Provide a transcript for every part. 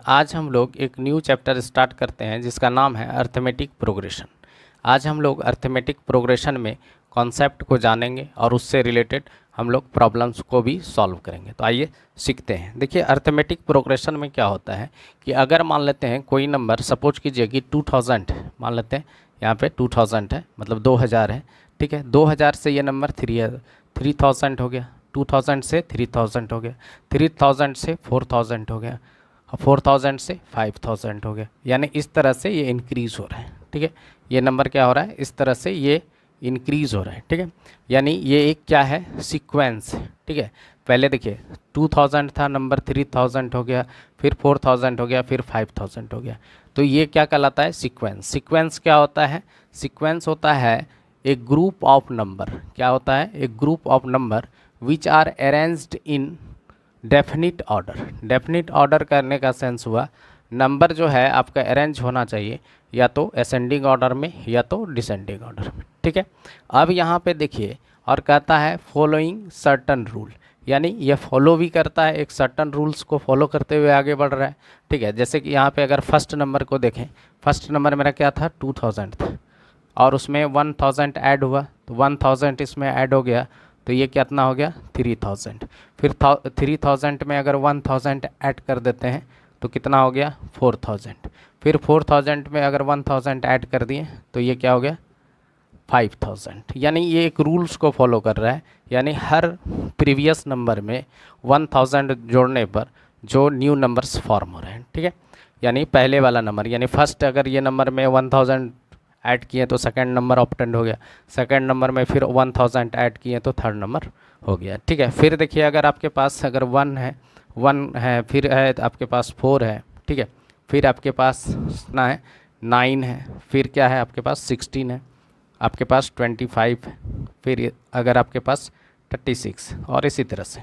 आज हम लोग एक न्यू चैप्टर स्टार्ट करते हैं जिसका नाम है अर्थमेटिक प्रोग्रेशन। आज हम लोग अर्थमेटिक प्रोग्रेशन में कॉन्सेप्ट को जानेंगे और उससे रिलेटेड हम लोग प्रॉब्लम्स को भी सॉल्व करेंगे। तो आइए सीखते हैं। देखिए अर्थमेटिक प्रोग्रेशन में क्या होता है कि अगर मान लेते हैं कोई नंबर, सपोज कीजिए कि 2000 मान लेते हैं, यहाँ पे 2000 है, मतलब 2000 है, ठीक है। 2000 से ये नंबर 3000 हो गया, 2000 से 3000 हो गया, 3000 से 4000 हो गया, 4000 से 5000 हो गया। यानी इस तरह से ये इंक्रीज़ हो रहा है, ठीक है। ये नंबर क्या हो रहा है, इस तरह से ये इंक्रीज़ हो रहा है, ठीक है। यानी ये एक क्या है, सीक्वेंस है, ठीक है। पहले देखिए 2000 था, नंबर 3000 हो गया, फिर 4000 हो गया, फिर 5000 हो गया। तो ये क्या कहलाता है, सीक्वेंस। सीक्वेंस क्या होता है, सीक्वेंस होता है एक ग्रुप ऑफ नंबर। क्या होता है, एक group of number which are arranged in definite order. Definite order करने का सेंस हुआ नंबर जो है आपका अरेंज होना चाहिए या तो असेंडिंग ऑर्डर में या तो डिसेंडिंग ऑर्डर में, ठीक है। अब यहाँ पे देखिए और कहता है फॉलोइंग सर्टन रूल, यानी ये फॉलो भी करता है, एक सर्टन रूल्स को फॉलो करते हुए आगे बढ़ रहा है, ठीक है। जैसे कि यहाँ पे अगर फर्स्ट नंबर को देखें, फर्स्ट नंबर मेरा क्या था, 2000 था, और उसमें 1000 ऐड हुआ, तो 1000 इसमें ऐड हो गया, तो ये कितना हो गया, 3000। फिर 3000 में अगर 1000 ऐड कर देते हैं तो कितना हो गया, 4000। फिर 4000 में अगर 1000 ऐड कर दिए तो ये क्या हो गया, 5000। यानी ये एक रूल्स को फॉलो कर रहा है, यानी हर प्रीवियस नंबर में 1000 जोड़ने पर जो न्यू नंबर्स फॉर्म हो रहे हैं, ठीक है। यानी पहले वाला नंबर, यानी फर्स्ट अगर ये नंबर में 1000 ऐड किए तो सेकंड नंबर ऑप्टेंड हो गया, सेकंड नंबर में फिर 1000 ऐड किए तो थर्ड नंबर हो गया, ठीक है। फिर देखिए अगर आपके पास अगर 1 है, फिर है आपके पास 4 है, ठीक है। फिर आपके पास कितना है, 9 है, फिर क्या है आपके पास 16 है, आपके पास 25 है, फिर अगर आपके पास 36, और इसी तरह से।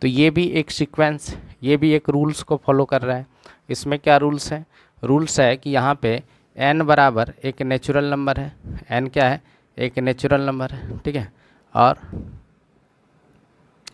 तो ये भी एक सीक्वेंस, ये भी एक रूल्स को फॉलो कर रहा है। इसमें क्या रूल्स है, रूल्स है कि यहाँ पे n बराबर एक नेचुरल नंबर है, n क्या है, एक नेचुरल नंबर है, ठीक है। और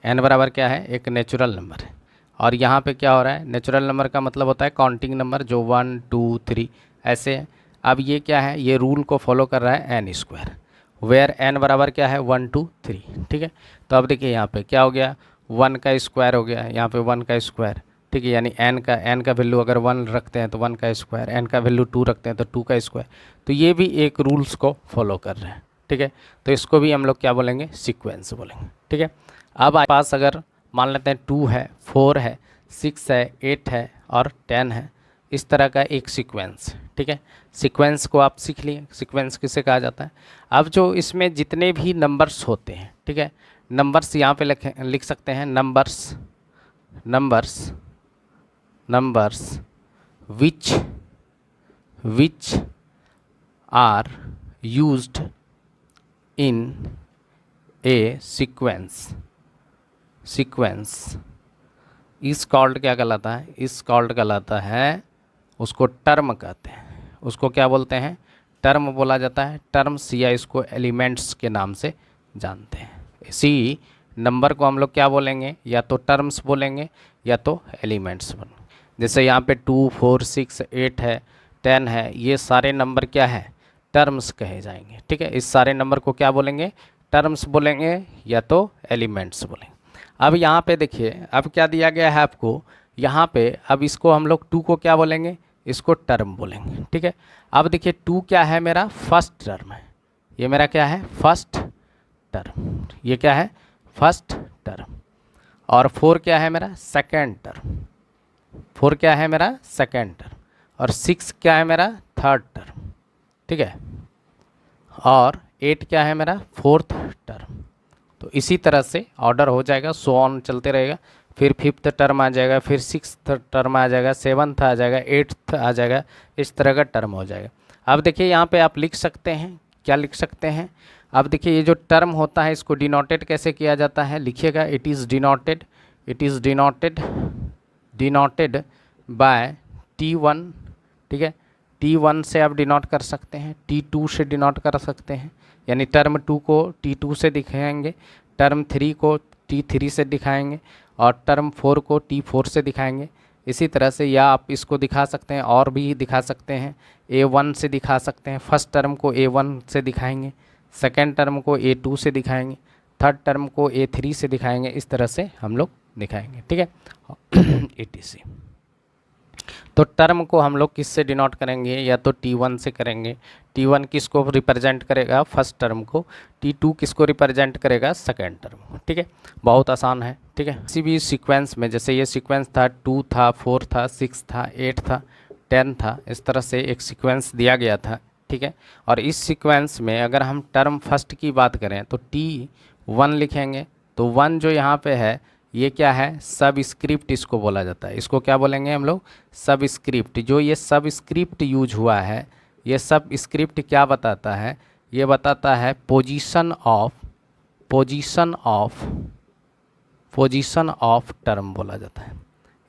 n बराबर क्या है, एक नेचुरल नंबर है। और यहाँ पे क्या हो रहा है, नेचुरल नंबर का मतलब होता है काउंटिंग नंबर, जो 1 2 3 ऐसे है। अब ये क्या है, ये रूल को फॉलो कर रहा है n स्क्वायर, वेयर n बराबर क्या है, 1 2 3, ठीक है। तो अब देखिए यहाँ पे क्या हो गया, 1 का स्क्वायर हो गया, यहाँ पे 1 का स्क्वायर, ठीक है। यानी n का वैल्यू अगर 1 रखते हैं तो 1 का स्क्वायर, n का वैल्यू 2 रखते हैं तो 2 का स्क्वायर। तो ये भी एक रूल्स को फॉलो कर रहे हैं, ठीक है। तो इसको भी हम लोग क्या बोलेंगे, सीक्वेंस बोलेंगे, ठीक है। अब आपके पास अगर मान लेते हैं 2 है, 4 है, 6 है, 8 है और 10 है, इस तरह का एक सीक्वेंस, ठीक है। सीक्वेंस को आप सीख लिए, सीक्वेंस किसे कहा जाता है। अब जो इसमें जितने भी नंबर्स होते हैं, ठीक है, नंबर्स यहाँ पे लिख सकते हैं, numbers which are used in a sequence इस कॉल्ड क्या कहलाता है, इस कॉल्ड कहलाता है, उसको टर्म कहते हैं, उसको क्या बोलते हैं, टर्म बोला जाता है। टर्म्स या इसको एलिमेंट्स के नाम से जानते हैं। इसी नंबर को हम लोग क्या बोलेंगे, या तो टर्म्स बोलेंगे या तो एलिमेंट्स बोलेंगे। जैसे यहाँ पे 2 4 6 8 है, 10 है, ये सारे नंबर क्या है, टर्म्स कहे जाएंगे, ठीक है। इस सारे नंबर को क्या बोलेंगे, टर्म्स बोलेंगे या तो एलिमेंट्स बोलेंगे। अब यहाँ पे देखिए अब क्या दिया गया है आपको, यहाँ पे अब इसको हम लोग 2 को क्या बोलेंगे, इसको टर्म बोलेंगे, ठीक है। अब देखिए 2 क्या है, मेरा फर्स्ट टर्म है, ये मेरा क्या है, फर्स्ट टर्म, ये क्या है, फर्स्ट टर्म। और 4 क्या है मेरा, सेकेंड टर्म, 4 क्या है मेरा, सेकेंड टर्म। और 6 क्या है मेरा, थर्ड टर्म, ठीक है। और 8 क्या है मेरा, फोर्थ टर्म। तो इसी तरह से ऑर्डर हो जाएगा, सो ऑन चलते रहेगा। फिर 5th टर्म आ जाएगा, फिर 6th टर्म आ जाएगा, 7th आ जाएगा, 8th आ जाएगा, इस तरह का टर्म हो जाएगा। अब देखिए यहाँ पे आप लिख सकते हैं, क्या लिख सकते हैं, अब देखिए ये जो टर्म होता है इसको डिनोटेड कैसे किया जाता है, लिखिएगा, it is denoted by T1, ठीक है। T1 से आप डिनोट कर सकते हैं, T2 से डिनोट कर सकते हैं, यानी टर्म 2 को T2 से दिखाएंगे, टर्म 3 को T3 से दिखाएंगे और टर्म 4 को T4 से दिखाएंगे। इसी तरह से या आप इसको दिखा सकते हैं और भी दिखा सकते हैं, A1 से दिखा सकते हैं। फर्स्ट टर्म को A1 से दिखाएंगे, सेकेंड टर्म को A2 से दिखाएंगे, थर्ड टर्म को A3 से दिखाएंगे, इस तरह से हम लोग दिखाएंगे, ठीक है। etc। तो टर्म को हम लोग किससे डिनोट करेंगे, या तो T1 से करेंगे। T1 किसको रिप्रेजेंट करेगा, फर्स्ट टर्म को। T2 किसको रिप्रेजेंट करेगा, सेकेंड टर्म को, ठीक है। बहुत आसान है, ठीक है। किसी भी सीक्वेंस में, जैसे ये सीक्वेंस था 2 था, 4 था, 6 था, 8 था, 10 था, इस तरह से एक सीक्वेंस दिया गया था, ठीक है। और इस सीक्वेंस में अगर हम टर्म फर्स्ट की बात करें तो T1 लिखेंगे। तो 1 जो यहाँ पे है ये क्या है, सब स्क्रिप्ट इसको बोला जाता है। इसको क्या बोलेंगे हम लोग, सब स्क्रिप्ट। जो ये सब स्क्रिप्ट यूज हुआ है, ये सब स्क्रिप्ट क्या बताता है, ये बताता है पोजीशन ऑफ टर्म बोला जाता है।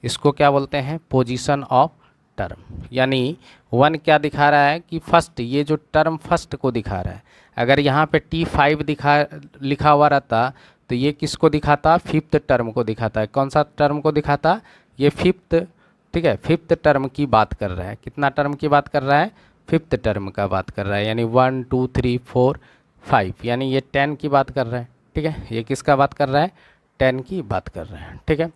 इसको क्या बोलते हैं, पोजीशन ऑफ टर्म। यानी 1 क्या दिखा रहा है कि फर्स्ट, ये जो टर्म फर्स्ट को दिखा रहा है। अगर यहाँ पे T5 लिखा हुआ रहता तो ये किसको दिखाता, फिफ्थ टर्म को दिखाता है। कौन सा टर्म को दिखाता, ये फिफ्थ, ठीक है। फिफ्थ टर्म की बात कर रहा है। कितना टर्म की बात कर रहा है, फिफ्थ टर्म का बात कर रहा है। यानी 1 2 3 4 5, यानी ये 10 की बात कर रहा है, ठीक है। ये किसका बात कर रहा है, 10 की बात कर रहा है, ठीक है।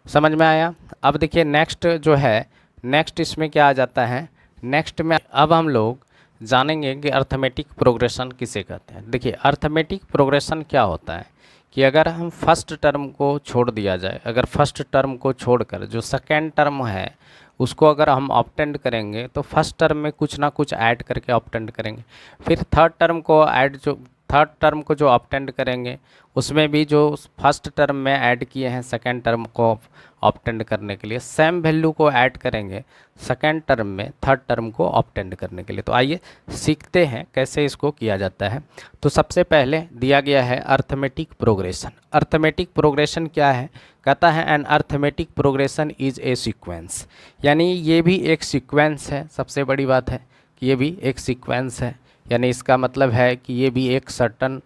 समझ में आया। अब देखिए नेक्स्ट जो है, नेक्स्ट इसमें क्या आ जाता है, नेक्स्ट में अब हम लोग जानेंगे कि अर्थमेटिक प्रोग्रेशन किसे कहते हैं। देखिए अर्थमेटिक प्रोग्रेशन क्या होता है कि अगर हम फर्स्ट टर्म को छोड़ दिया जाए, अगर फर्स्ट टर्म को छोड़कर जो सेकेंड टर्म है उसको अगर हम ऑप्टेंड करेंगे तो फर्स्ट टर्म में कुछ ना कुछ ऐड करके ऑप्टेंड करेंगे। फिर थर्ड टर्म को जो ऑप्टेंड करेंगे उसमें भी जो फर्स्ट टर्म में ऐड किए हैं सेकेंड टर्म को ऑप्टेंड करने के लिए, सेम वैल्यू को ऐड करेंगे सेकेंड टर्म में थर्ड टर्म को ऑप्टेंड करने के लिए। तो आइए सीखते हैं कैसे इसको किया जाता है। तो सबसे पहले दिया गया है अर्थमेटिक प्रोग्रेशन। अर्थमेटिक प्रोग्रेशन क्या है, कहता है an arithmetic progression is a sequence. यानी ये भी एक सीक्वेंस है। सबसे बड़ी बात है कि ये भी एक सीक्वेंस है, यानी इसका मतलब है कि ये भी एक सर्टन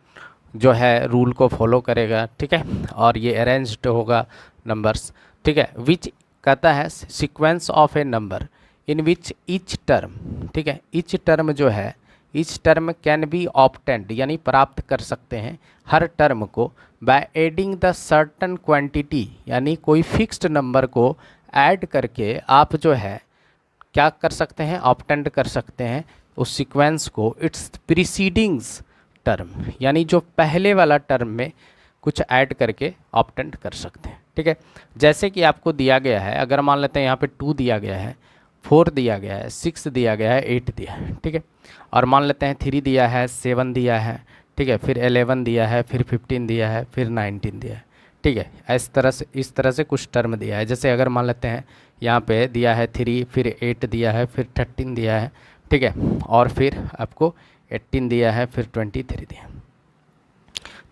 जो है रूल को फॉलो करेगा, ठीक है। और ये अरेंज्ड होगा नंबर्स, ठीक है। विच कहता है sequence of A number in which each term, ठीक है। ईच टर्म जो है, each term can be obtained, यानी प्राप्त कर सकते हैं हर टर्म को by adding the certain quantity, यानी कोई फिक्स्ड नंबर को ऐड करके आप जो है क्या कर सकते हैं, ऑप्टेंड कर सकते हैं उस सीक्वेंस को इट्स प्रीसीडिंग्स टर्म, यानी जो पहले वाला टर्म में कुछ ऐड करके ऑप्टेंड कर सकते हैं, ठीक है। जैसे कि आपको दिया गया है, अगर मान लेते हैं यहाँ पे 2 दिया गया है, 4 दिया गया है, 6 दिया गया है, 8 दिया है, ठीक है। और मान लेते हैं 3 दिया है, 7 दिया है, ठीक है। फिर 11 दिया है, फिर 15 दिया है, फिर 19 दिया है, ठीक है। इस तरह से कुछ टर्म दिया है। जैसे अगर मान लेते हैं यहाँ पे दिया है 3, फिर 8 दिया है, फिर 13 दिया है, ठीक है। और फिर आपको 18 दिया है, फिर 23 दिया है।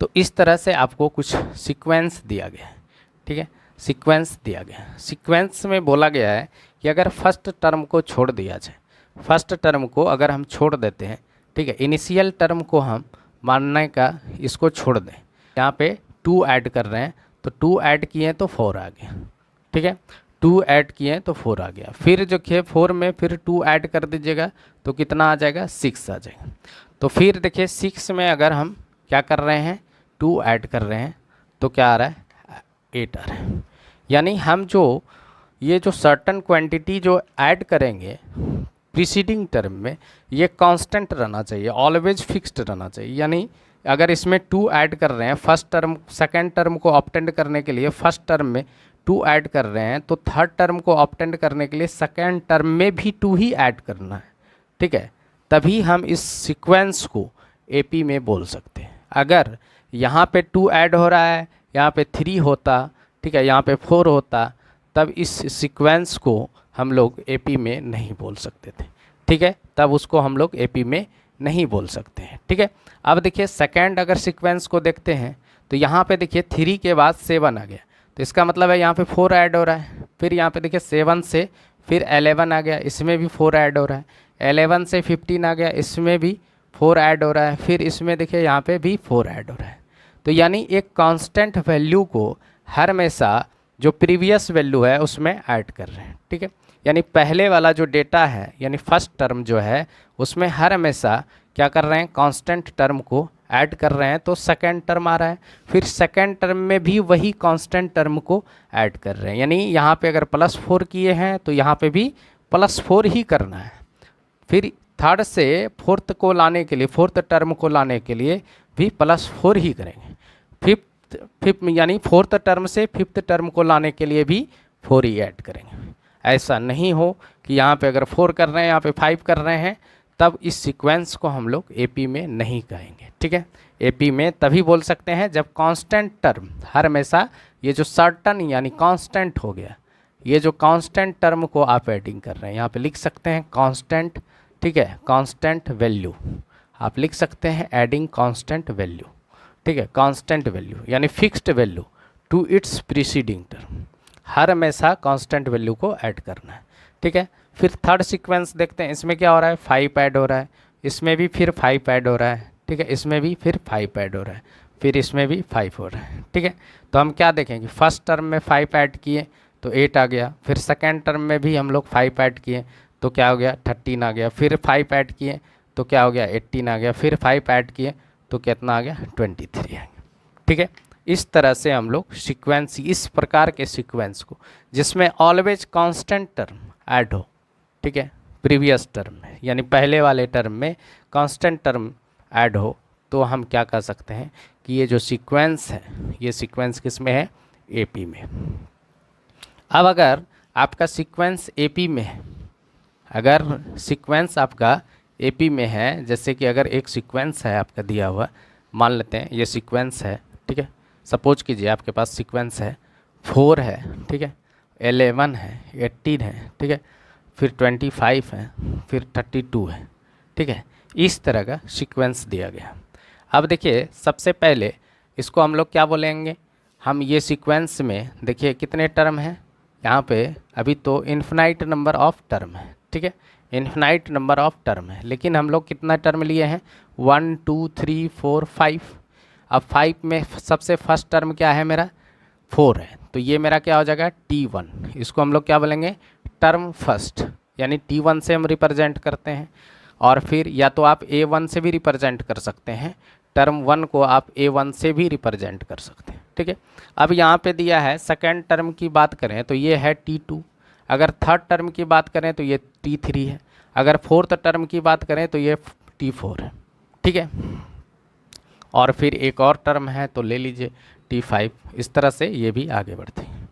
तो इस तरह से आपको कुछ सीक्वेंस दिया गया है, ठीक है। सीक्वेंस दिया गया है। सीक्वेंस में बोला गया है कि अगर फर्स्ट टर्म को छोड़ दिया जाए, फर्स्ट टर्म को अगर हम छोड़ देते हैं, ठीक है, इनिशियल टर्म को हम मानने का इसको छोड़ दें, यहाँ पे 2 ऐड कर रहे हैं तो 2 ऐड किए तो 4 आ गया, ठीक है। 2 ऐड किए तो 4 आ गया। फिर जो कि 4 में फिर 2 ऐड कर दीजिएगा तो कितना आ जाएगा, 6 आ जाएगा। तो फिर देखिए 6 में अगर हम क्या कर रहे हैं, 2 ऐड कर रहे हैं तो क्या आ रहा है, 8 आ रहा है। यानी हम जो ये जो सर्टन क्वांटिटी जो ऐड करेंगे प्रीसीडिंग टर्म में, ये कांस्टेंट रहना चाहिए, ऑलवेज फिक्स्ड रहना चाहिए। यानी अगर इसमें 2 ऐड कर रहे हैं फर्स्ट टर्म सेकेंड टर्म को ऑप्टेंड करने के लिए, फर्स्ट टर्म में 2 ऐड कर रहे हैं तो थर्ड टर्म को ऑप्टेंड करने के लिए सेकेंड टर्म में भी 2 ही ऐड करना है, ठीक है। तभी हम इस सीक्वेंस को एपी में बोल सकते हैं। अगर यहाँ पे 2 ऐड हो रहा है, यहाँ पे 3 होता, ठीक है, यहाँ पे 4 होता, तब इस सीक्वेंस को हम लोग एपी में नहीं बोल सकते थे, ठीक है। तब उसको हम लोग एपी में नहीं बोल सकते हैं, ठीक है। अब देखिए सेकेंड अगर सीक्वेंस को देखते हैं तो यहाँ पे देखिए 3 के बाद 7 आ गया, तो इसका मतलब है यहाँ पे 4 ऐड हो रहा है। फिर यहाँ पे देखिए 7 से फिर 11 आ गया, इसमें भी 4 ऐड हो रहा है। 11 से 15 आ गया, इसमें भी 4 ऐड हो रहा है। फिर इसमें देखिए यहाँ पे भी 4 ऐड हो रहा है। तो यानी एक कांस्टेंट वैल्यू को हर हमेशा जो प्रीवियस वैल्यू है उसमें ऐड कर रहे हैं, ठीक है। यानी पहले वाला जो डेटा है यानी फर्स्ट टर्म जो है उसमें हर हमेशा क्या कर रहे हैं, कांस्टेंट टर्म को ऐड कर रहे हैं, तो सेकेंड टर्म आ रहा है। फिर सेकेंड टर्म में भी वही कांस्टेंट टर्म को ऐड कर रहे हैं, यानी यहाँ पे अगर +4 किए हैं तो यहाँ पे भी +4 ही करना है। फिर थर्ड से फोर्थ को लाने के लिए, फोर्थ टर्म को लाने के लिए भी +4 ही करेंगे। फिफ्थ यानी फोर्थ टर्म से फिफ्थ टर्म को लाने के लिए भी 4 ही ऐड करेंगे। ऐसा नहीं हो कि यहाँ पे अगर 4 कर रहे हैं यहाँ पे 5 कर रहे हैं, तब इस सीक्वेंस को हम लोग एपी में नहीं कहेंगे, ठीक है। एपी में तभी बोल सकते हैं जब कांस्टेंट टर्म हर हमेशा ये जो सर्टन यानी कांस्टेंट हो गया, ये जो कांस्टेंट टर्म को आप एडिंग कर रहे हैं, यहाँ पे लिख सकते हैं कांस्टेंट, ठीक है, कांस्टेंट वैल्यू आप लिख सकते हैं एडिंग कांस्टेंट वैल्यू, ठीक है, कांस्टेंट वैल्यू यानी fixed value to its preceding term, हर हमेशा कांस्टेंट वैल्यू को ऐड करना है, ठीक है। फिर थर्ड सीक्वेंस देखते हैं, इसमें क्या हो रहा है, 5 ऐड हो रहा है, इसमें भी फिर 5 ऐड हो रहा है, ठीक है, इसमें भी फिर 5 ऐड हो रहा है, फिर इसमें भी 5 हो रहा है, ठीक है। तो हम क्या देखेंगे, फर्स्ट टर्म में 5 ऐड किए तो 8 आ गया, फिर सेकेंड टर्म में भी हम लोग 5 ऐड किए तो क्या हो गया, 13 आ गया, फिर 5 ऐड किए तो क्या हो गया, 18 आ गया, फिर 5 ऐड किए तो कितना आ गया, 23 आ गया, ठीक है। इस तरह से हम लोग सीक्वेंस, इस प्रकार के सीक्वेंस को जिसमें ऑलवेज कांस्टेंट टर्म ऐड हो, ठीक है, प्रीवियस टर्म में यानी पहले वाले टर्म में कांस्टेंट टर्म ऐड हो, तो हम क्या कह सकते हैं कि ये जो सीक्वेंस है ये सीक्वेंस किस में है, एपी में। अब अगर आपका सीक्वेंस एपी में है, अगर सीक्वेंस आपका एपी में है, जैसे कि अगर एक सीक्वेंस है आपका दिया हुआ, मान लेते हैं ये सीक्वेंस है, ठीक है, सपोज कीजिए आपके पास सीक्वेंस है 4 है, ठीक है, 11 है, 18 है, ठीक है, फिर 25 है, फिर 32 है, ठीक है, इस तरह का सीक्वेंस दिया गया। अब देखिए सबसे पहले इसको हम लोग क्या बोलेंगे, हम ये सीक्वेंस में देखिए कितने टर्म हैं, यहाँ पे अभी तो इन्फिनाइट नंबर ऑफ टर्म है, ठीक है, इन्फिनाइट नंबर ऑफ टर्म है, लेकिन हम लोग कितना टर्म लिए हैं, 1 2 3 4 5। अब 5 में सबसे फर्स्ट टर्म क्या है मेरा, 4 है, तो ये मेरा क्या हो जाएगा, T1। इसको हम लोग क्या बोलेंगे, टर्म फर्स्ट, यानी T1 से हम रिप्रेजेंट करते हैं, और फिर या तो आप A1 से भी रिप्रेजेंट कर सकते हैं, टर्म 1 को आप A1 से भी रिप्रेजेंट कर सकते हैं, ठीक है। अब यहाँ पे दिया है सेकेंड टर्म की बात करें तो ये है T2, अगर थर्ड टर्म की बात करें तो ये T3 है, अगर फोर्थ टर्म की बात करें तो ये T4 है, ठीक है, और फिर एक और टर्म है तो ले लीजिए T5। इस तरह से ये भी आगे बढ़ते हैं,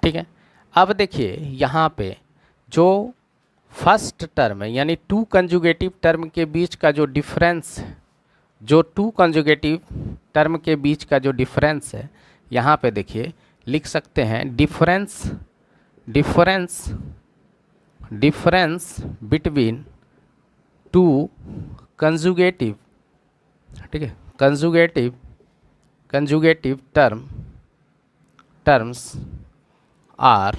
ठीक है। अब देखिए यहाँ पे जो फर्स्ट टर्म है यानी 2 कंजुगेटिव टर्म के बीच का जो डिफरेंस है, जो 2 कंजुगेटिव टर्म के बीच का जो डिफरेंस है, यहाँ पे देखिए लिख सकते हैं डिफरेंस बिटवीन 2 कंजुगेटिव, ठीक है, conjugative terms are,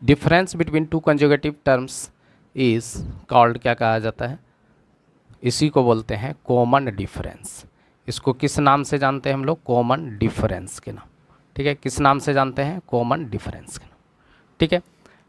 difference between 2 conjugative terms is called, क्या कहा जाता है, इसी को बोलते हैं कॉमन डिफरेंस। इसको किस नाम से जानते हैं हम लोग, कॉमन डिफरेंस के नाम, ठीक है, किस नाम से जानते हैं, कॉमन डिफरेंस के नाम, ठीक है।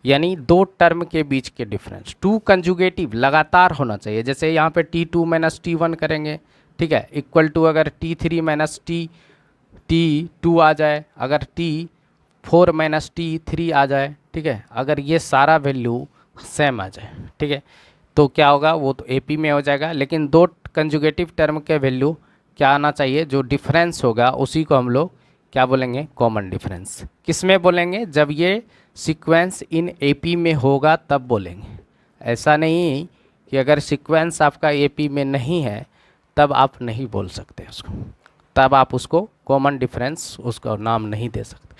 यानी 2 टर्म के बीच के डिफरेंस, 2 कंजुगेटिव लगातार होना चाहिए, जैसे यहाँ पे T2 माइनस T1 करेंगे, ठीक है, इक्वल टू अगर T3 माइनस T2 आ जाए, अगर T4 माइनस T3 आ जाए, ठीक है, अगर ये सारा वैल्यू सेम आ जाए, ठीक है, तो क्या होगा, वो तो एपी में हो जाएगा। लेकिन 2 कंजुगेटिव टर्म के वैल्यू क्या आना चाहिए, जो डिफरेंस होगा उसी को हम लोग क्या बोलेंगे, कॉमन डिफरेंस। किस में बोलेंगे, जब ये सीक्वेंस इन एपी में होगा तब बोलेंगे, ऐसा नहीं कि अगर सीक्वेंस आपका एपी में नहीं है तब आप नहीं बोल सकते उसको, तब आप उसको कॉमन डिफरेंस उसका नाम नहीं दे सकते।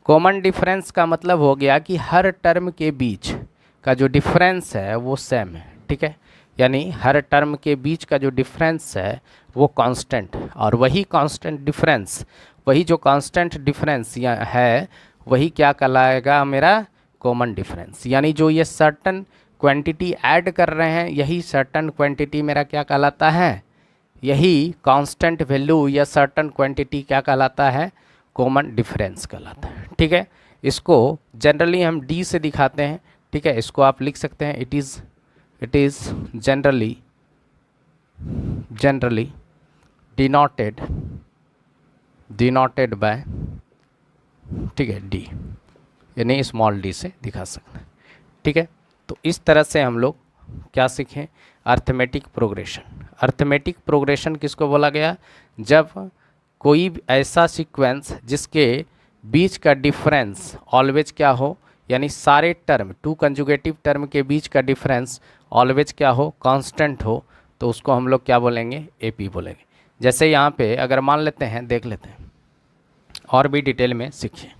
कॉमन डिफरेंस का मतलब हो गया कि हर टर्म के बीच का जो डिफरेंस है वो सेम है, ठीक है, यानी हर टर्म के बीच का जो डिफरेंस है वो कांस्टेंट, और वही कांस्टेंट डिफरेंस, वही जो कांस्टेंट डिफरेंस है वही क्या कहलाएगा, मेरा कॉमन डिफरेंस। यानी जो ये सर्टन क्वांटिटी ऐड कर रहे हैं यही सर्टन क्वांटिटी मेरा क्या कहलाता है, यही कांस्टेंट वैल्यू या सर्टन क्वांटिटी क्या कहलाता है, कॉमन डिफरेंस कहलाता है, ठीक है। इसको जनरली हम डी से दिखाते हैं, ठीक है। इसको आप लिख सकते हैं it is generally denoted by, ठीक है, डी, यानी स्मॉल डी से दिखा सकते हैं, ठीक है। तो इस तरह से हम लोग क्या सीखें, अर्थमेटिक प्रोग्रेशन। अर्थमेटिक प्रोग्रेशन किसको बोला गया, जब कोई ऐसा सीक्वेंस जिसके बीच का डिफरेंस ऑलवेज क्या हो, यानी सारे टर्म, टू कंजुगेटिव टर्म के बीच का डिफरेंस ऑलवेज क्या हो, कांस्टेंट हो, तो उसको हम लोग क्या बोलेंगे, एपी बोलेंगे। जैसे यहाँ पे अगर मान लेते हैं, देख लेते हैं और भी डिटेल में सीखिए,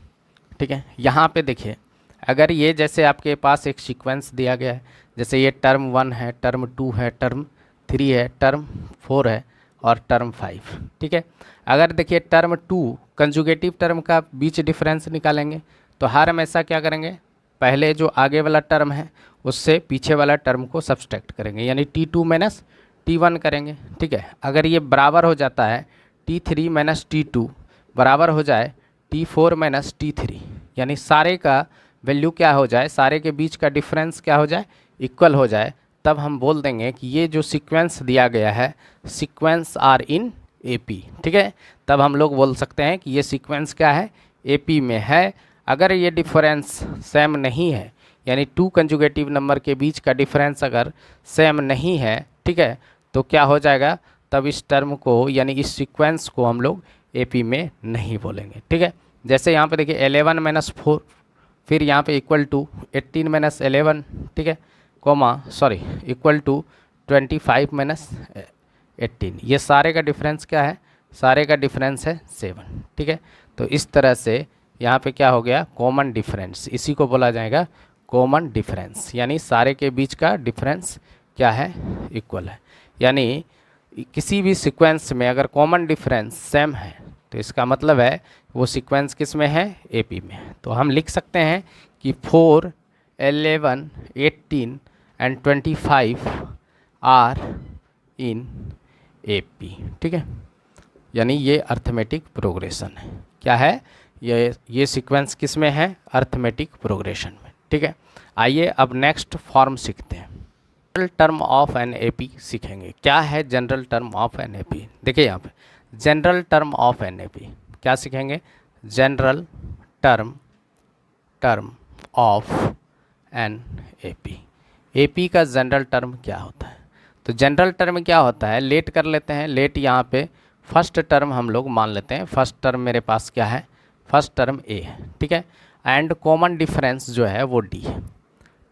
ठीक है। यहाँ पे देखिए, अगर ये जैसे आपके पास एक सीक्वेंस दिया गया है, जैसे ये टर्म 1 है, टर्म 2 है, टर्म 3 है, टर्म 4 है और टर्म 5, ठीक है। अगर देखिए टर्म 2 कंजुगेटिव टर्म का बीच डिफरेंस निकालेंगे तो हर हमेशा क्या करेंगे, पहले जो आगे वाला टर्म है उससे पीछे वाला टर्म को सब्सट्रैक्ट करेंगे, यानी T2 माइनस T1 करेंगे, ठीक है। अगर ये बराबर हो जाता है T3 माइनस T2 बराबर हो जाए T4 माइनस T3, यानी सारे का वैल्यू क्या हो जाए, सारे के बीच का डिफरेंस क्या हो जाए, इक्वल हो जाए, तब हम बोल देंगे कि ये जो सीक्वेंस दिया गया है सीक्वेंस आर इन एपी, ठीक है। तब हम लोग बोल सकते हैं कि ये सीक्वेंस क्या है, एपी में है। अगर ये डिफरेंस सेम नहीं है, यानी टू कंजुगेटिव नंबर के बीच का डिफरेंस अगर सेम नहीं है, ठीक है, तो क्या हो जाएगा, तब इस टर्म को यानी इस सीक्वेंस को हम लोग एपी में नहीं बोलेंगे, ठीक है। जैसे यहाँ पे देखिए 11 माइनस 4, फिर यहाँ पे इक्वल टू 18 माइनस 11, ठीक है, इक्वल टू 25 माइनस 18, ये सारे का डिफरेंस क्या है, सारे का डिफरेंस है 7, ठीक है। तो इस तरह से यहाँ पे क्या हो गया, कॉमन डिफरेंस, इसी को बोला जाएगा कॉमन डिफरेंस, यानी सारे के बीच का डिफरेंस क्या है, इक्वल है। यानी किसी भी सीक्वेंस में अगर कॉमन डिफरेंस सेम है तो इसका मतलब है वो सीक्वेंस किस में है, एपी में। तो हम लिख सकते हैं कि 4, 11, 18 एंड 25 आर इन एपी, ठीक है। यानी ये अर्थमेटिक प्रोग्रेशन है, क्या है, ये सीक्वेंस किस में है, अर्थमेटिक प्रोग्रेशन में, ठीक है। आइए अब नेक्स्ट फॉर्म सीखते हैं, general term of an AP सीखेंगे। क्या है general term of an AP, देखिए यहाँ पे general term of an AP क्या सीखेंगे, general term of an AP. AP का जनरल टर्म क्या होता है, तो जनरल टर्म क्या होता है, लेट कर लेते हैं, लेट यहाँ पे फर्स्ट टर्म हम लोग मान लेते हैं, फर्स्ट टर्म मेरे पास क्या है, फर्स्ट टर्म ए है, ठीक है, एंड कॉमन डिफरेंस जो है वो डी है,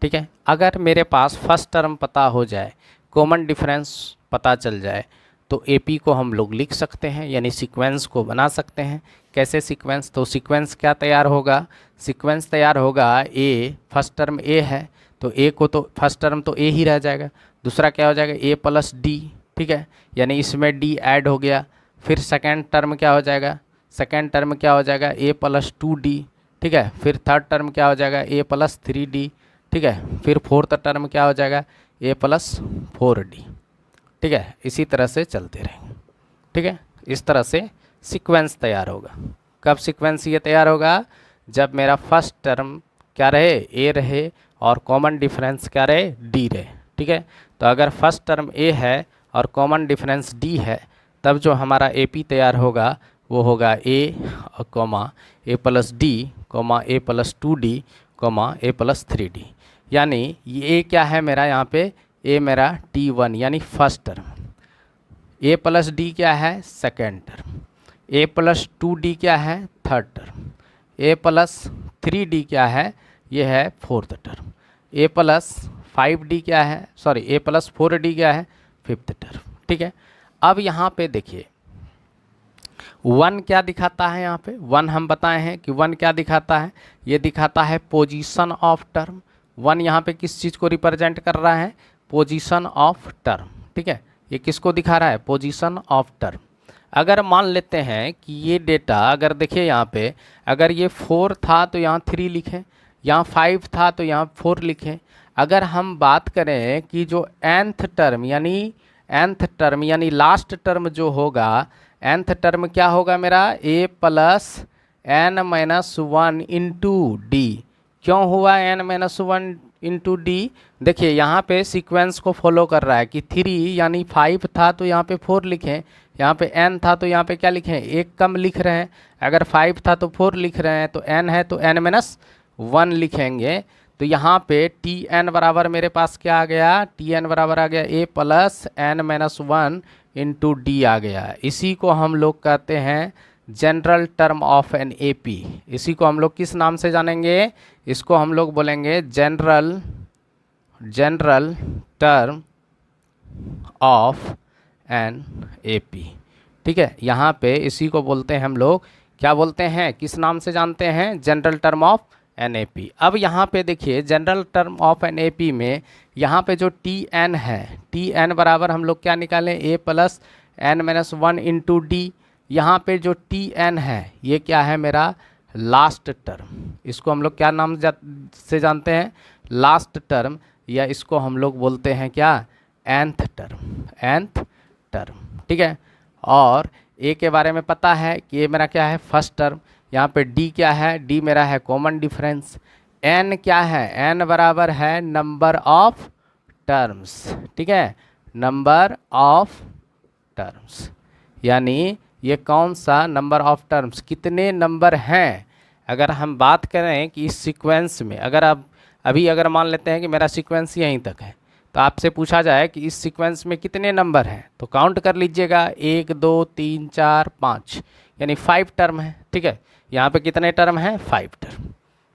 ठीक है। अगर मेरे पास फर्स्ट टर्म पता हो जाए, कॉमन डिफरेंस पता चल जाए, तो एपी को हम लोग लिख सकते हैं, यानी सीक्वेंस को बना सकते हैं। कैसे सीक्वेंस, तो सीक्वेंस क्या तैयार होगा, सीक्वेंस तैयार होगा ए, फर्स्ट टर्म ए है तो ए को तो फर्स्ट टर्म तो ए ही रह जाएगा, दूसरा क्या हो जाएगा ए प्लस डी, ठीक है, यानी इसमें डी ऐड हो गया। फिर सेकेंड टर्म क्या हो जाएगा, सेकेंड टर्म क्या हो जाएगा ए प्लस 2d, ठीक है। फिर थर्ड टर्म क्या हो जाएगा ए प्लस 3d, ठीक है। फिर फोर्थ टर्म क्या हो जाएगा ए प्लस 4d, ठीक है। इसी तरह से चलते रहेंगे, ठीक है। इस तरह से सीक्वेंस तैयार होगा। कब सीक्वेंस ये तैयार होगा, जब मेरा फर्स्ट टर्म क्या रहे, ए रहे, और कॉमन डिफरेंस क्या रहे, डी रहे, ठीक है। तो अगर फर्स्ट टर्म ए है और कॉमन डिफरेंस डी है, तब जो हमारा एपी तैयार होगा वो होगा ए कॉमा ए प्लस डी कॉमा ए प्लस 2d कॉमा ए प्लस 3d। यानी ये क्या है मेरा, यहाँ पे ए मेरा T1 यानी फर्स्ट टर्म, ए प्लस डी क्या है, सेकेंड टर्म, ए प्लस 2d क्या है, थर्ड टर्म, ए प्लस 3d क्या है, ये है फोर्थ टर्म, ए प्लस 5d क्या है, ए प्लस 4d क्या है, फिफ्थ टर्म, ठीक है। अब यहाँ पे देखिए 1 क्या दिखाता है, यहाँ पे 1 हम बताए हैं कि 1 क्या दिखाता है, ये दिखाता है पोजीशन ऑफ टर्म। 1 यहाँ पे किस चीज़ को रिप्रेजेंट कर रहा है, पोजीशन ऑफ टर्म, ठीक है। ये किसको दिखा रहा है, पोजीशन ऑफ टर्म। अगर मान लेते हैं कि ये डेटा, अगर देखिए यहाँ पे अगर ये 4 था तो यहाँ 3 लिखें, यहाँ 5 था तो यहाँ 4 लिखें। अगर हम बात करें कि जो nth टर्म यानी लास्ट टर्म जो होगा, nth टर्म क्या होगा मेरा, a plus n minus one into D. क्यों हुआ n minus one into D? देखिए यहाँ पे सीक्वेंस को फॉलो कर रहा है कि 3 यानी 5 था तो यहाँ पे 4 लिखें, यहाँ पे n था तो यहाँ पे क्या लिखें, एक कम लिख रहे हैं। अगर 5 था तो 4 लिख रहे हैं, तो n है तो n माइनस वन लिखेंगे। तो यहाँ पे टी एन बराबर मेरे पास क्या आ गया, टी एन बराबर आ गया a plus n minus one into d आ गया। इसी को हम लोग कहते हैं general term of N AP. इसी को हम लोग किस नाम से जानेंगे, इसको हम लोग बोलेंगे general term of an AP. ठीक है, यहाँ पे इसी को बोलते हैं हम लोग, क्या बोलते हैं, किस नाम से जानते हैं, general term of n A P. अब यहाँ पे देखिए general term of n A P में यहाँ पे जो टी एन है, टी एन बराबर हम लोग क्या निकालें, a plus n minus one into d. यहाँ पे जो टी एन है ये क्या है, मेरा लास्ट टर्म। इसको हम लोग क्या नाम से जानते हैं, लास्ट टर्म, या इसको हम लोग बोलते हैं क्या, nth टर्म। ठीक है, और ए के बारे में पता है कि ये मेरा क्या है, फर्स्ट टर्म। यहाँ पे डी क्या है, डी मेरा है कॉमन डिफरेंस। एन क्या है, एन बराबर है नंबर ऑफ टर्म्स। ठीक है, नंबर ऑफ टर्म्स, यानी ये कौन सा नंबर ऑफ टर्म्स, कितने नंबर हैं। अगर हम बात करें कि इस सीक्वेंस में, अगर आप अगर मान लेते हैं कि मेरा सीक्वेंस यहीं तक है, तो आपसे पूछा जाए कि इस सीक्वेंस में कितने नंबर हैं, तो काउंट कर लीजिएगा, 1 2 3 4 5, यानी 5 टर्म है। ठीक है, यहाँ पे कितने टर्म हैं, 5 टर्म।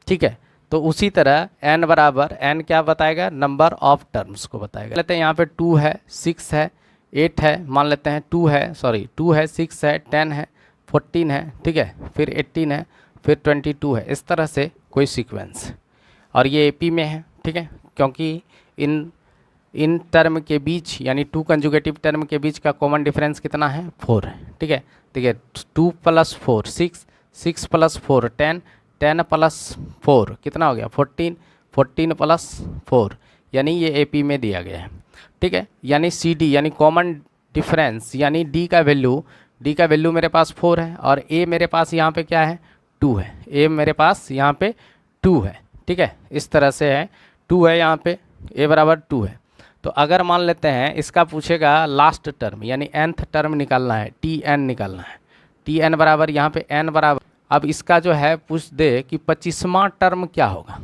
ठीक है, तो उसी तरह n बराबर, n क्या बताएगा, नंबर ऑफ टर्म्स को बताएगा। लेते हैं यहाँ पे 2 है, 6 है, 8 है, मान लेते हैं 2 है, 6 है, 10 है, 14 है, ठीक है, फिर 18 है, फिर 22 है। इस तरह से कोई सीक्वेंस, और ये एपी में है। ठीक है, क्योंकि इन टर्म के बीच, यानी 2 कंजुगेटिव टर्म के बीच का कॉमन डिफरेंस कितना है, 4 है। ठीक है, ठीक है, 2 + 4 6, 6 + 4 10, 10 + 4 कितना हो गया, 14, 14 + 4, यानी ये एपी में दिया गया है। ठीक है, यानी सी डी, यानी कॉमन डिफरेंस, यानी डी का वैल्यू मेरे पास 4 है, और ए मेरे पास यहाँ पे क्या है, 2 है। ए मेरे पास यहाँ पे 2 है। ठीक है, इस तरह से है, 2 है यहाँ पे, ए बराबर 2 है। तो अगर मान लेते हैं इसका पूछेगा लास्ट टर्म, यानी nth टर्म निकालना है, टी एन निकालना है, टी एन बराबर यहाँ पे n बराबर, अब इसका जो है पूछ दे कि 25वां टर्म क्या होगा,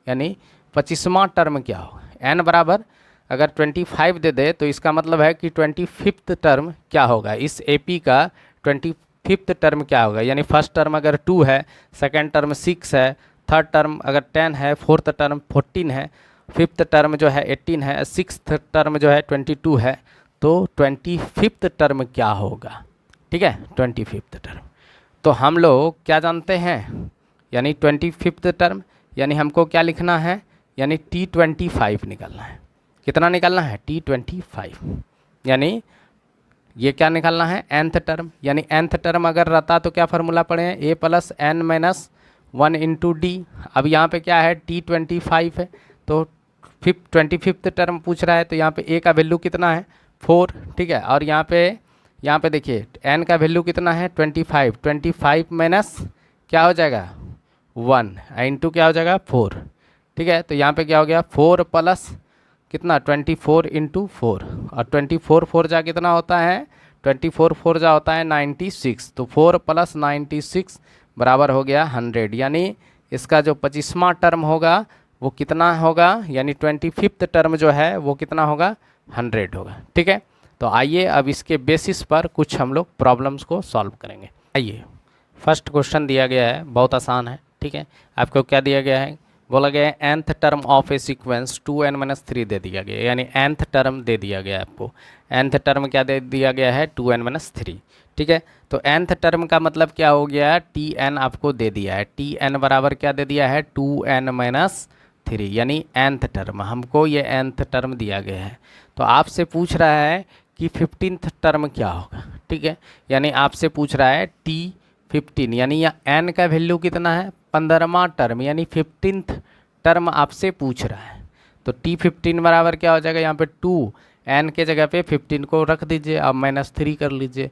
यानी 25वां टर्म क्या होगा। n बराबर अगर 25 दे दे तो इसका मतलब है कि 25th टर्म क्या होगा, इस एपी का 25th टर्म क्या होगा। यानी फर्स्ट टर्म अगर 2 है, सेकेंड टर्म 6 है, थर्ड टर्म अगर 10 है, फोर्थ टर्म 14 है, फिफ्थ टर्म जो है 18 है, सिक्स्थ टर्म जो है 22 है, तो 25th टर्म क्या होगा। ठीक है, 25th टर्म। तो हम लोग क्या जानते हैं, यानी 25th टर्म, यानी हमको क्या लिखना है, यानी T25 निकालना है। कितना निकालना है, T25, यानी ये क्या निकालना है, nth टर्म। यानी nth टर्म अगर रहता तो क्या फार्मूला पढ़े हैं, a + n - 1 इंटू डी। अब यहाँ पे क्या है, T25 है, तो 25th टर्म पूछ रहा है, तो यहाँ पे a का वैल्यू कितना है, 4। ठीक है, और यहाँ पे देखिए n का वैल्यू कितना है, 25 माइनस क्या हो जाएगा, 1 इंटू क्या हो जाएगा, 4। ठीक है, तो यहाँ पे क्या हो गया, 4 प्लस कितना, 24 इंटू 4, और 24 4 जा कितना होता है, 24 4 जा होता है 96, तो 4 + 96 बराबर हो गया 100। यानी इसका जो 25वां टर्म होगा वो कितना होगा, यानी 25th टर्म जो है वो कितना होगा, 100 होगा। ठीक है, तो आइए अब इसके बेसिस पर कुछ हम लोग प्रॉब्लम्स को सॉल्व करेंगे। आइए, फर्स्ट क्वेश्चन दिया गया है, बहुत आसान है। ठीक है, आपको क्या दिया गया है, बोला गया है nth term of A sequence 2n - 3 दे दिया गया है, यानी nth टर्म दे दिया गया है आपको। nth टर्म क्या दे दिया गया है, 2n - 3। ठीक है, तो nth टर्म का मतलब क्या हो गया, tn आपको दे दिया है, tn बराबर क्या दे दिया है, 2n - 3, यानी nth टर्म, हमको ये nth टर्म दिया गया है। तो आपसे पूछ रहा है कि 15th टर्म क्या होगा। ठीक है, यानी आपसे पूछ रहा है T15, यानी यहाँ n का वैल्यू कितना है, 15वां टर्म, यानी 15th टर्म आपसे पूछ रहा है। तो T15 बराबर क्या हो जाएगा, यहाँ पे 2, n के जगह पे 15 को रख दीजिए, अब -3 कर लीजिए,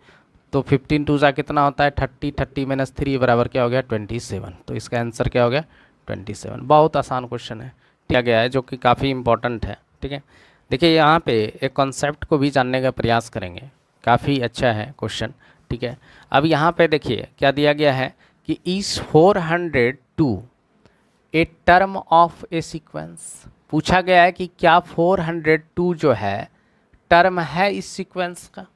तो 15 टू जा कितना होता है 30, 30 माइनस 3 बराबर क्या हो गया 27। तो इसका आंसर क्या हो गया 27। बहुत आसान क्वेश्चन है दिया गया है जो कि काफ़ी इंपॉर्टेंट है। ठीक है, देखिए यहाँ पे एक कॉन्सेप्ट को भी जानने का प्रयास करेंगे, काफ़ी अच्छा है क्वेश्चन। ठीक है, अब यहाँ पे देखिए क्या दिया गया है कि is 402 a term of A sequence. पूछा गया है कि क्या 402 जो है टर्म है इस सीक्वेंस का।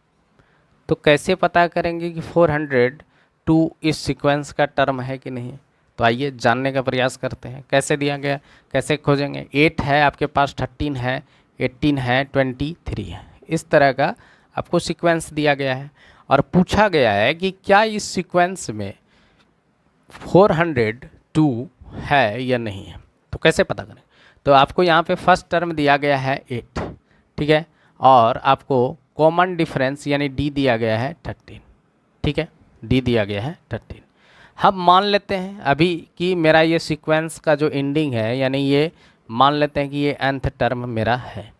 तो कैसे पता करेंगे कि 402 इस सीक्वेंस का टर्म है कि नहीं। तो आइए जानने का प्रयास करते हैं कैसे दिया गया, कैसे खोजेंगे। 8 है आपके पास, 13 है, 18 है, 23 है, इस तरह का आपको सीक्वेंस दिया गया है और पूछा गया है कि क्या इस सीक्वेंस में 402 है या नहीं है। तो कैसे पता करें, तो आपको यहाँ पे फर्स्ट टर्म दिया गया है 8, ठीक है, और आपको कॉमन डिफरेंस यानी डी दिया गया है 13। ठीक है, डी दिया गया है 13। हम मान लेते हैं अभी कि मेरा ये सीक्वेंस का जो एंडिंग है, यानी ये मान लेते हैं कि ये nth टर्म मेरा है।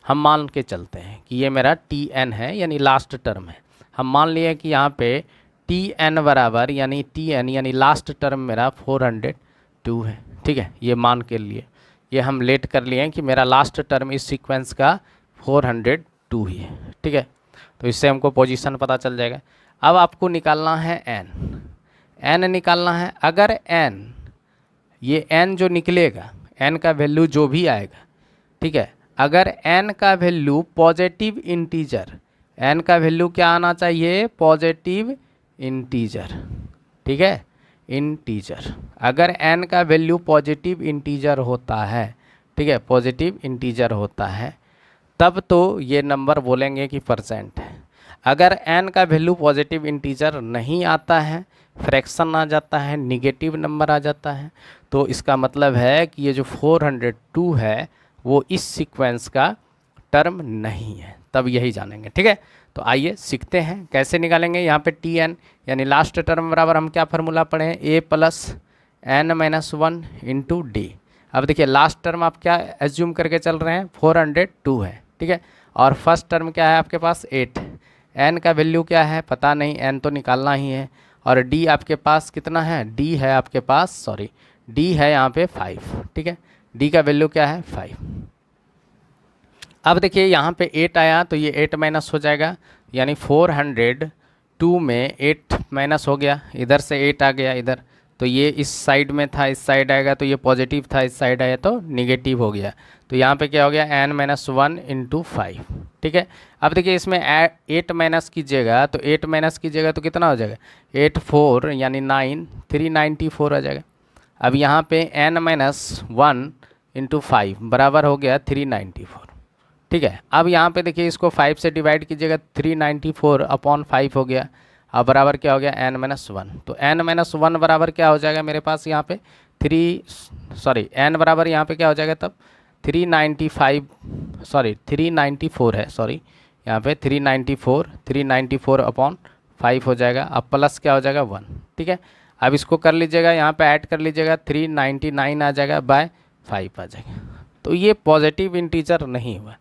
हम मान के चलते हैं कि ये मेरा Tn है, यानी लास्ट टर्म है। हम मान लिए कि यहाँ पे Tn बराबर यानी Tn यानी लास्ट टर्म मेरा 402 है। ठीक है, ये मान के लिए ये हम लेट कर लिए हैं कि मेरा लास्ट टर्म इस सीक्वेंस का 402 ही है। ठीक है, तो इससे हमको पोजीशन पता चल जाएगा। अब आपको निकालना है n निकालना है। अगर n, ये n जो निकलेगा, n का वैल्यू जो भी आएगा, ठीक है, अगर n का वैल्यू पॉजिटिव इंटीजर, n का वैल्यू क्या आना चाहिए पॉजिटिव इंटीजर। ठीक है, इंटीजर, अगर n का वैल्यू पॉजिटिव इंटीजर होता है, ठीक है, पॉजिटिव इंटीजर होता है, तब तो ये नंबर बोलेंगे कि परसेंट है। अगर n का वैल्यू पॉजिटिव इंटीजर नहीं आता है, फ्रैक्शन आ जाता है, निगेटिव नंबर आ जाता है, तो इसका मतलब है कि ये जो 402 है वो इस सीक्वेंस का टर्म नहीं है। तब यही जानेंगे। ठीक है, तो आइए सीखते हैं कैसे निकालेंगे। यहाँ पे Tn यानी लास्ट टर्म बराबर हम क्या फार्मूला पढ़े हैं, a plus n minus 1 into D. अब देखिए लास्ट टर्म आप क्या एज्यूम करके चल रहे हैं 402 है। ठीक है, और फर्स्ट टर्म क्या है आपके पास 8, n का वैल्यू क्या है पता नहीं, n तो निकालना ही है, और d आपके पास कितना है, d है आपके पास, d है यहाँ पे 5। ठीक है, d का वैल्यू क्या है 5। अब देखिए यहाँ पे 8 आया तो ये 8 माइनस हो जाएगा, यानी 402 में 8 माइनस हो गया, इधर से 8 आ गया इधर, तो ये इस साइड में था, इस साइड आएगा, तो ये पॉजिटिव था, इस साइड आया तो निगेटिव हो गया। तो यहाँ पे क्या हो गया n माइनस 1 इंटू 5। ठीक है, अब देखिए इसमें 8 माइनस कीजिएगा, तो 8 माइनस कीजिएगा तो कितना हो जाएगा 8 4 यानी 9, 394 आ जाएगा। अब यहाँ पे n माइनस 1 इंटू 5 बराबर हो गया 394। ठीक है, अब यहाँ पे देखिए इसको 5 से डिवाइड कीजिएगा, 394 अपॉन 5 हो गया। अब बराबर क्या हो गया n माइनस 1, तो n माइनस 1 बराबर क्या हो जाएगा मेरे पास यहाँ पे n बराबर यहाँ पे क्या हो जाएगा तब 394 है, यहाँ पे 394 अपॉन 5 हो जाएगा। अब प्लस क्या हो जाएगा 1। ठीक है, अब इसको कर लीजिएगा, यहाँ पे ऐड कर लीजिएगा, 399 आ जाएगा बाय 5 आ जाएगा। तो ये पॉजिटिव इंटीजर नहीं हुआ,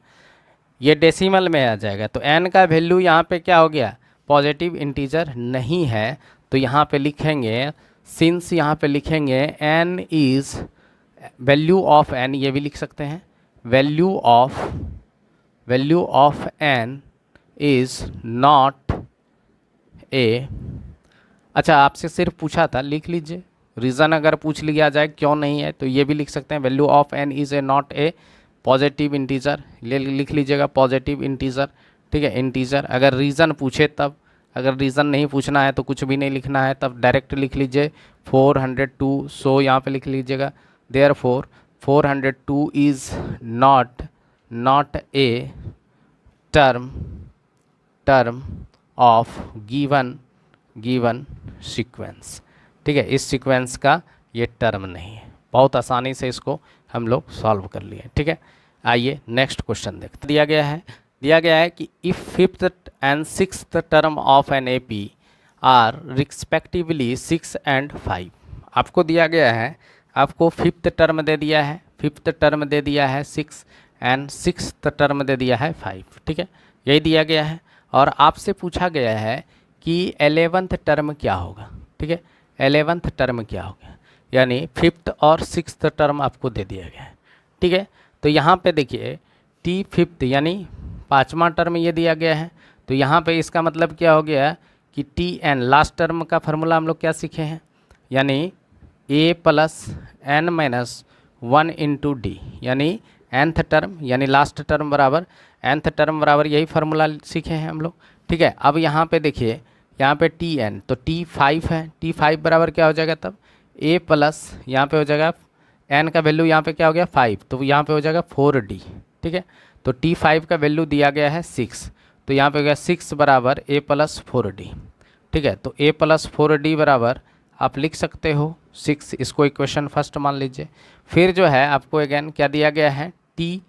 ये डेसिमल में आ जाएगा। तो n का वैल्यू यहाँ पे क्या हो गया पॉजिटिव इंटीजर नहीं है, तो यहाँ पे लिखेंगे, सिंस यहाँ पे लिखेंगे n is value of n, ये भी लिख सकते हैं, value of n is not a. अच्छा, आपसे सिर्फ पूछा था, लिख लीजिए, रीज़न अगर पूछ लिया जाए क्यों नहीं है तो ये भी लिख सकते हैं, value of n is a not a positive integer, लिख लीजिएगा पॉजिटिव इंटीजर। ठीक है, इंटीजर अगर रीज़न पूछे तब, अगर रीज़न नहीं पूछना है तो कुछ भी नहीं लिखना है, तब डायरेक्ट लिख लीजिए 402। सो यहाँ पे लिख लीजिएगा therefore 402 is not a term of given sequence. ठीक है, इस सीक्वेंस का ये टर्म नहीं है। बहुत आसानी से इसको हम लोग सॉल्व कर लिए। ठीक है, आइए नेक्स्ट क्वेश्चन देखते। दिया गया है कि if fifth and sixth term of N AP are respectively 6 and 5। आपको दिया गया है, आपको फिफ्थ टर्म दे दिया है, 6 एंड सिक्स्थ टर्म दे दिया है 5। ठीक है, यही दिया गया है, और आपसे पूछा गया है कि 11th टर्म क्या होगा। ठीक है, 11th टर्म क्या होगा, यानी 5th और 6th टर्म आपको दे दिया गया है। ठीक है, तो यहाँ पे देखिए टी 5th यानी 5वां टर्म ये दिया गया है, तो यहाँ पे इसका मतलब क्या हो गया कि टी एन लास्ट टर्म का फार्मूला हम लोग क्या सीखे हैं, यानी a plus n minus 1 into d, यानी nth टर्म यानी लास्ट टर्म बराबर nth टर्म बराबर यही फार्मूला सीखे हैं हम लोग। ठीक है, अब यहाँ पे देखिए यहाँ पे टी एन तो टी 5 है, टी 5 बराबर क्या हो जाएगा तब ए प्लस यहाँ पे हो जाएगा एन का वैल्यू यहाँ पे क्या हो गया 5, तो यहाँ पे हो जाएगा 4d। ठीक है, तो टी 5 का वैल्यू दिया गया है 6, तो यहाँ पे हो गया 6 बराबर ए प्लस 4d। ठीक है, तो ए प्लस 4d बराबर आप लिख सकते हो 6, इसको इक्वेशन फर्स्ट मान लीजिए। फिर जो है आपको अगेन क्या दिया गया है, टी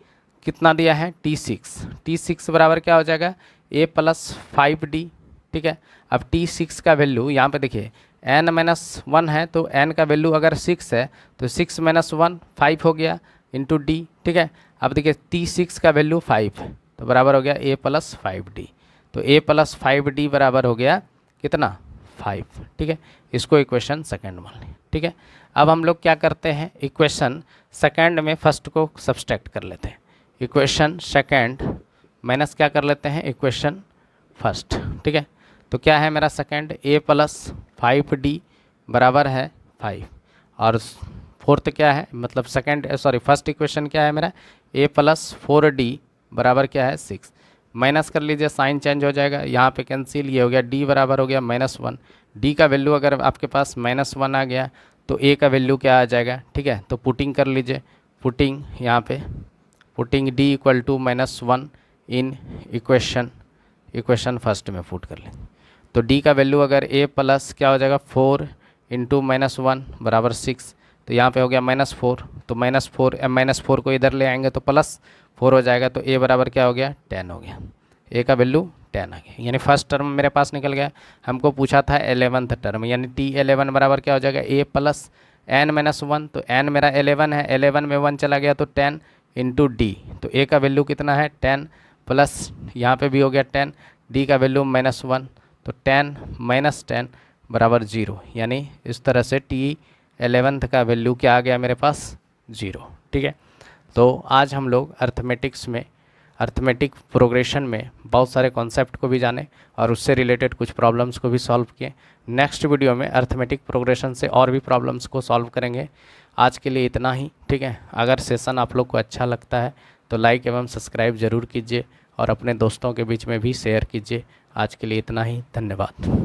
कितना दिया है T6 बराबर क्या हो जाएगा a प्लस 5d। ठीक है, अब T6 का वैल्यू यहाँ पे देखिए n माइनस 1 है, तो n का वैल्यू अगर 6 है तो 6 माइनस 1 5 हो गया इंटू डी। ठीक है, अब देखिए T6 का वैल्यू 5 है तो बराबर हो गया a प्लस 5d, तो a प्लस 5d बराबर हो गया कितना 5। ठीक है, इसको इक्वेशन सेकंड मान लें। ठीक है, अब हम लोग क्या करते हैं, इक्वेशन सेकंड में फर्स्ट को सब्सट्रैक्ट कर लेते हैं, इक्वेशन सेकंड माइनस क्या कर लेते हैं इक्वेशन फर्स्ट। ठीक है, तो क्या है मेरा सेकंड a प्लस 5d बराबर है 5, और फोर्थ क्या है मतलब सेकंड फर्स्ट इक्वेशन क्या है मेरा a प्लस 4d बराबर क्या है 6। माइनस कर लीजिए, साइन चेंज हो जाएगा, यहाँ पे कैंसिल, ये हो गया d बराबर हो गया -1। d का वैल्यू अगर आपके पास -1 आ गया तो a का वैल्यू क्या आ जाएगा। ठीक है, तो पुटिंग कर लीजिए, पुटिंग यहाँ पे putting d equal to -1 in equation first में पुट कर लेंगे, तो d का वैल्यू अगर a प्लस क्या हो जाएगा 4 इंटू -1 बराबर 6, तो यहाँ पे हो गया -4, तो -4 को इधर ले आएंगे तो +4 हो जाएगा, तो a बराबर क्या हो गया 10 हो गया, a का वैल्यू 10 आ गया, यानी फर्स्ट टर्म मेरे पास निकल गया। हमको पूछा था 11th टर्म, यानी T11 बराबर क्या हो जाएगा a प्लस n माइनस 1, तो n मेरा 11 है, 11 में 1 चला गया तो 10 इंटू डी, तो a का वैल्यू कितना है 10 प्लस यहाँ पे भी हो गया 10, d का वैल्यू -1, तो 10 माइनस 10 बराबर 0, यानी इस तरह से T11 का वैल्यू क्या आ गया मेरे पास 0। ठीक है, तो आज हम लोग अर्थमेटिक प्रोग्रेशन में बहुत सारे कॉन्सेप्ट को भी जाने और उससे रिलेटेड कुछ प्रॉब्लम्स को भी सॉल्व किए। नेक्स्ट वीडियो में अर्थमेटिक प्रोग्रेशन से और भी प्रॉब्लम्स को सॉल्व करेंगे। आज के लिए इतना ही। ठीक है, अगर सेशन आप लोग को अच्छा लगता है तो लाइक एवं सब्सक्राइब ज़रूर कीजिए और अपने दोस्तों के बीच में भी शेयर कीजिए। आज के लिए इतना ही, धन्यवाद।